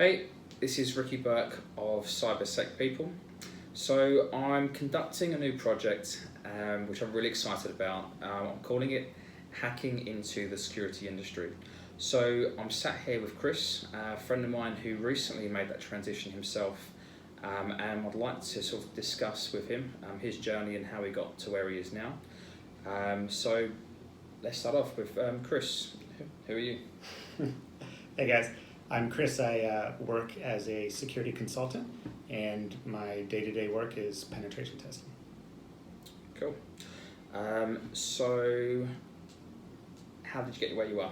Hey, this is Ricki Burke of Cybersec People. So I'm conducting a new project which I'm really excited about. I'm calling it Hacking into the Security Industry. So I'm sat here with Chris, a friend of mine who recently made that transition himself, and I'd like to sort of discuss with him his journey and how he got to where he is now. So let's start off with Chris. Who are you? Hey guys, I'm Chris. I work as a security consultant, and my day-to-day work is penetration testing. Cool. So how did you get to where you are?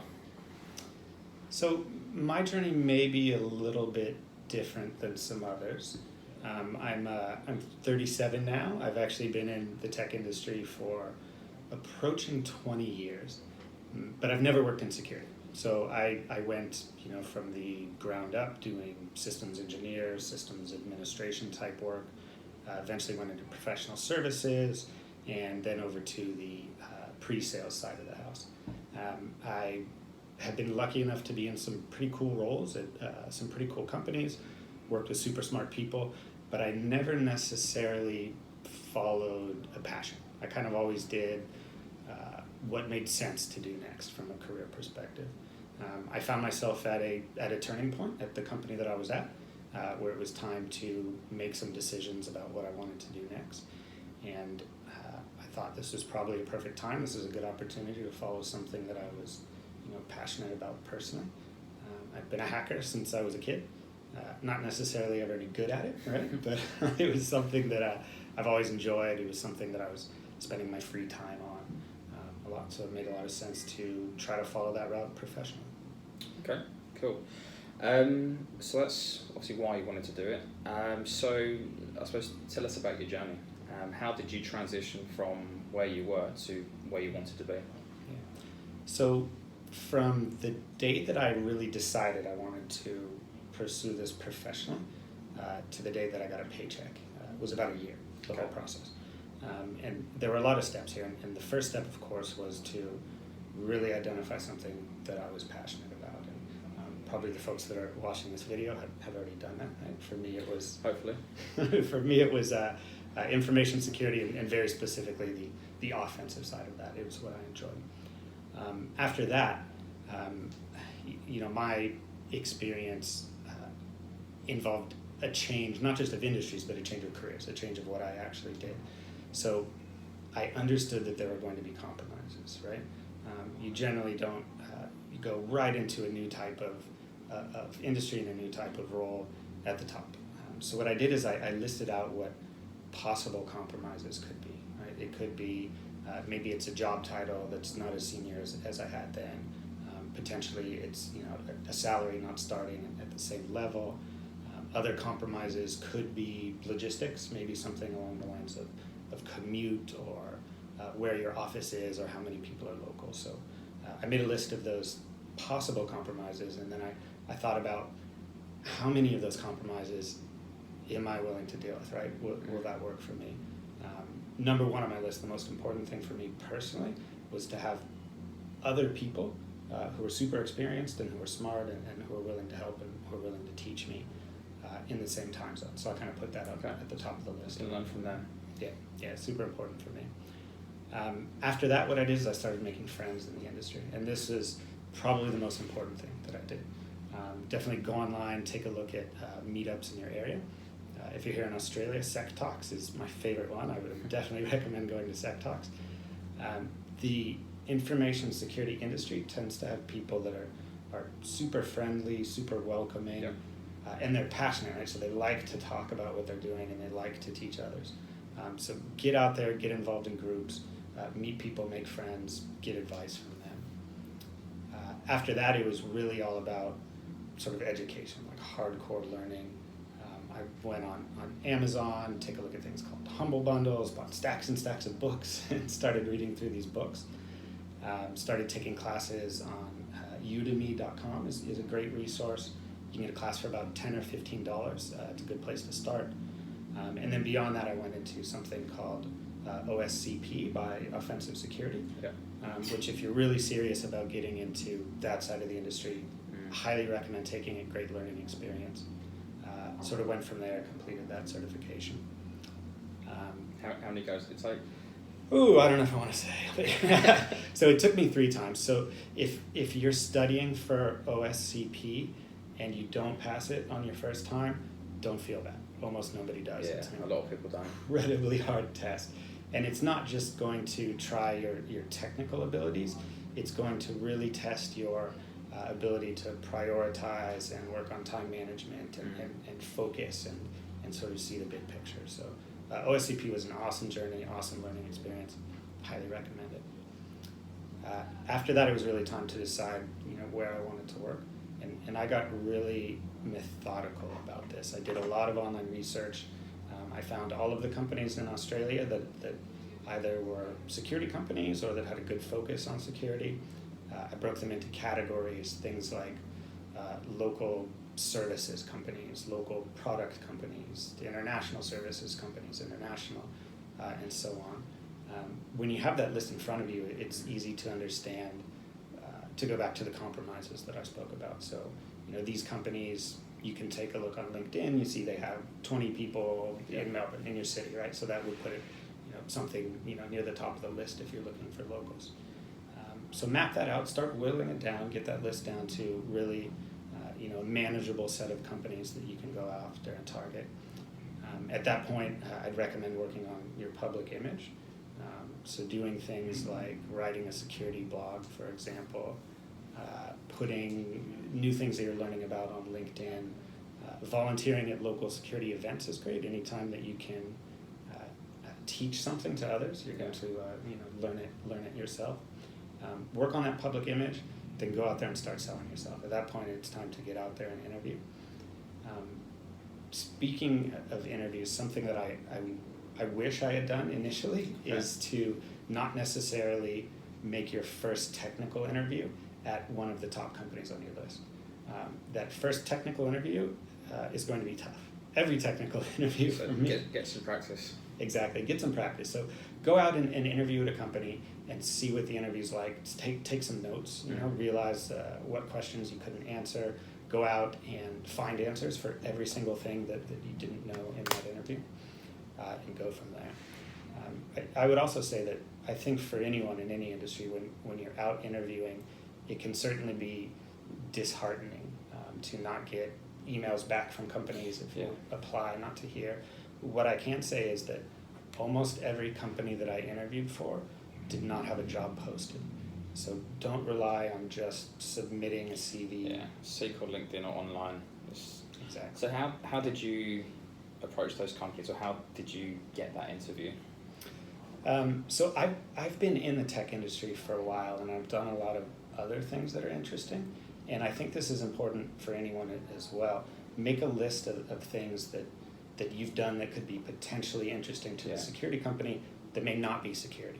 So my journey may be a little bit different than some others. I'm 37 now. I've actually been in the tech industry for approaching 20 years, but I've never worked in security. So I went, from the ground up doing systems engineer, systems administration type work, eventually went into professional services, and then over to the pre-sales side of the house. I have been lucky enough to be in some pretty cool roles at some pretty cool companies, worked with super smart people, but I never necessarily followed a passion. I kind of always did what made sense to do next from a career perspective. I found myself at a turning point at the company that I was at, where it was time to make some decisions about what I wanted to do next. And I thought this was probably a perfect time. This is a good opportunity to follow something that I was passionate about personally. I've been a hacker since I was a kid. Not necessarily ever any good at it, right? But it was something that I've always enjoyed. It was something that I was spending my free time on a lot, so it made a lot of sense to try to follow that route professionally. Okay, cool. So that's obviously why you wanted to do it. So I suppose tell us about your journey. How did you transition from where you were to where you wanted to be? Yeah. So from the day that I really decided I wanted to pursue this professionally to the day that I got a paycheck was about a year, the whole process. And there were a lot of steps here, and the first step, of course, was to really identify something that I was passionate about. And probably the folks that are watching this video have already done that. Right? For me, it was hopefully. For me, it was information security, and very specifically the offensive side of that. It was what I enjoyed. After that, my experience involved a change, not just of industries, but a change of careers, a change of what I actually did. So I understood that there were going to be compromises, right? You generally don't you go right into a new type of industry and a new type of role at the top. So what I did is I listed out what possible compromises could be, right? It could be maybe it's a job title that's not as senior as I had then. Potentially it's a salary not starting at the same level. Other compromises could be logistics, maybe something along the lines of commute or where your office is or how many people are local. So I made a list of those possible compromises, and then I thought about how many of those compromises am I willing to deal with, right? Will that work for me? Number one on my list, the most important thing for me personally, was to have other people who are super experienced and who are smart and who are willing to help and who are willing to teach me in the same time zone. So I kind of put that up at the top of the list. And learn from them. Yeah, super important for me. After that, what I did is I started making friends in the industry, and this is probably the most important thing that I did. Definitely go online, take a look at meetups in your area. If you're here in Australia, Sec Talks is my favorite one. I would definitely recommend going to Sec Talks. The information security industry tends to have people that are super friendly, super welcoming, and they're passionate, right? So they like to talk about what they're doing and they like to teach others. So get out there, get involved in groups, meet people, make friends, get advice from them. After that, it was really all about sort of education, like hardcore learning. I went on Amazon, take a look at things called Humble Bundles, bought stacks and stacks of books, and started reading through these books. Started taking classes on udemy.com is a great resource. You can get a class for about $10 or $15. It's a good place to start. And then beyond that, I went into something called OSCP by Offensive Security, which if you're really serious about getting into that side of the industry, Highly recommend taking it. Great learning experience. Sort of went from there, completed that certification. How many goes did it take? Ooh, I don't know if I want to say. So it took me 3 times. So if you're studying for OSCP and you don't pass it on your first time, don't feel bad. Almost nobody does. Yeah, It's a lot of people don't. Incredibly hard test. And it's not just going to try your technical abilities, it's going to really test your ability to prioritize and work on time management and focus and sort of see the big picture. So OSCP was an awesome journey, awesome learning experience. Highly recommend it. After that, it was really time to decide, where I wanted to work. And I got really methodical about this. I did a lot of online research. I found all of the companies in Australia that either were security companies or that had a good focus on security. I broke them into categories, things like local services companies, local product companies, international services companies, international, and so on. When you have that list in front of you, it's easy to understand, to go back to the compromises that I spoke about. So, these companies, you can take a look on LinkedIn, you see they have 20 people in Melbourne, in your city, right? So that would put it, something, near the top of the list if you're looking for locals. So map that out, start whittling it down, get that list down to really, a manageable set of companies that you can go after and target. At that point, I'd recommend working on your public image. So doing things like writing a security blog, for example, putting new things that you're learning about on LinkedIn, volunteering at local security events is great. Anytime that you can teach something to others, you're going to learn it yourself. Work on that public image, then go out there and start selling yourself. At that point, it's time to get out there and interview. Speaking of interviews, something that I wish I had done initially is to not necessarily make your first technical interview at one of the top companies on your list. That first technical interview is going to be tough. Every technical interview So for me. Get some practice. Exactly, get some practice. So go out and interview at a company and see what the interview's like. Take some notes, realize what questions you couldn't answer. Go out and find answers for every single thing that you didn't know in that interview, and go from there. I would also say that I think for anyone in any industry, when you're out interviewing, it can certainly be disheartening to not get emails back from companies if you apply, not to hear. What I can say is that almost every company that I interviewed for did not have a job posted. So don't rely on just submitting a CV. Yeah, Seek or LinkedIn or online. Exactly. So how did you approach those companies, or how did you get that interview? So I've been in the tech industry for a while, and I've done a lot of other things that are interesting. And I think this is important for anyone as well. Make a list of things that you've done that could be potentially interesting to a security company that may not be security.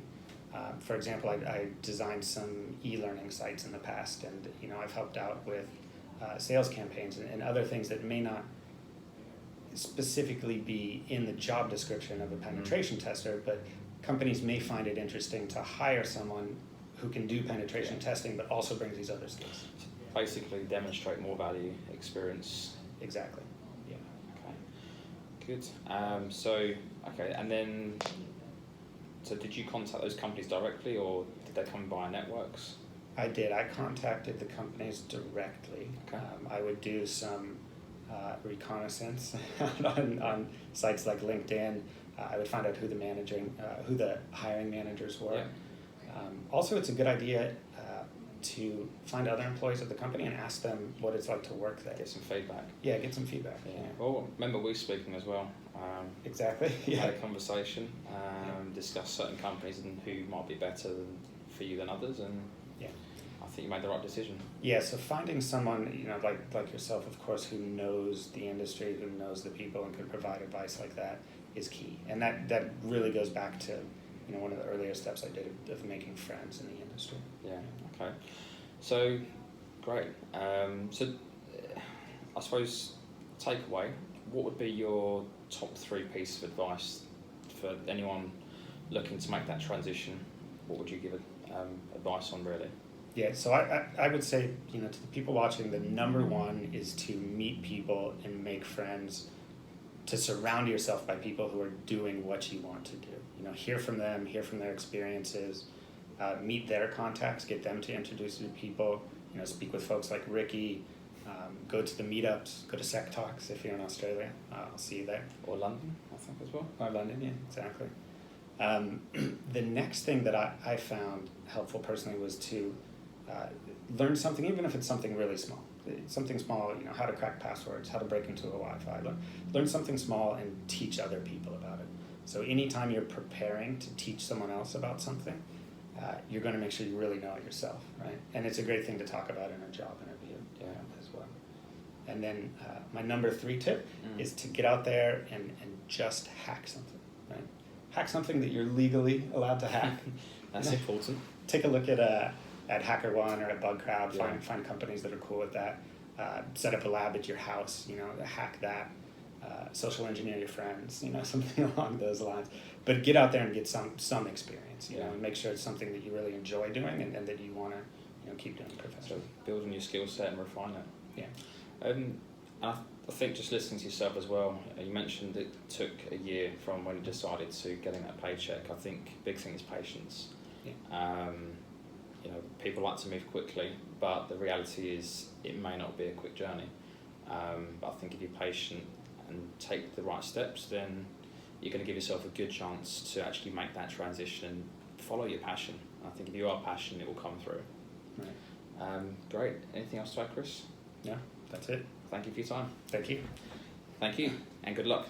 For example, I designed some e-learning sites in the past, and I've helped out with sales campaigns and other things that may not specifically be in the job description of a penetration tester, but companies may find it interesting to hire someone who can do penetration testing but also brings these other skills. Basically demonstrate more value, experience. Exactly. Yeah. Okay. Good. And then, so did you contact those companies directly, or did they come via networks? I did. I contacted the companies directly. Okay. I would do some reconnaissance on sites like LinkedIn. I would find out who the hiring managers were. Yeah. Also, it's a good idea to find other employees of the company and ask them what it's like to work there. Get some feedback. Yeah, get some feedback. Yeah. Well, remember we were speaking as well. Exactly. Yeah. Had a conversation, discuss certain companies and who might be better for you than others, and I think you made the right decision. Yeah. So finding someone like yourself, of course, who knows the industry, who knows the people, and can provide advice like that is key. And that really goes back to one of the earlier steps I did of making friends in the industry. Yeah. Okay. So great. So I suppose takeaway. What would be your top 3 pieces of advice for anyone looking to make that transition? What would you give advice on, really? Yeah, so I would say, to the people watching, the number one is to meet people and make friends, to surround yourself by people who are doing what you want to do. Hear from them, hear from their experiences, meet their contacts, get them to introduce you to people, speak with folks like Ricki, go to the meetups, go to Sec Talks if you're in Australia. I'll see you there. Or London, I think, as well. Or London, yeah, exactly. The next thing that I found helpful personally was to learn something, even if it's something really small. Something small, how to crack passwords, how to break into a Wi-Fi. Learn something small and teach other people about it. So anytime you're preparing to teach someone else about something, you're going to make sure you really know it yourself, right? And it's a great thing to talk about in a job interview as well. And then my number 3 tip is to get out there and just hack something, right? Hack something that you're legally allowed to hack. That's important. Take a look at HackerOne or at BugCrowd. Find companies that are cool with that. Set up a lab at your house. Hack that. Social engineer your friends. Something along those lines. But get out there and get some experience. And make sure it's something that you really enjoy doing and that you want to keep doing professionally. So building your skill set and refine it. Yeah. I think just listening to yourself as well, you mentioned it took a year from when you decided to getting that paycheck. I think big thing is patience. Yeah. People like to move quickly, but the reality is it may not be a quick journey. But I think if you're patient and take the right steps, then you're going to give yourself a good chance to actually make that transition and follow your passion. I think if you are passionate, it will come through. Right. Great. Anything else to add, Chris? No, that's it. Thank you for your time. Thank you. Thank you, and good luck.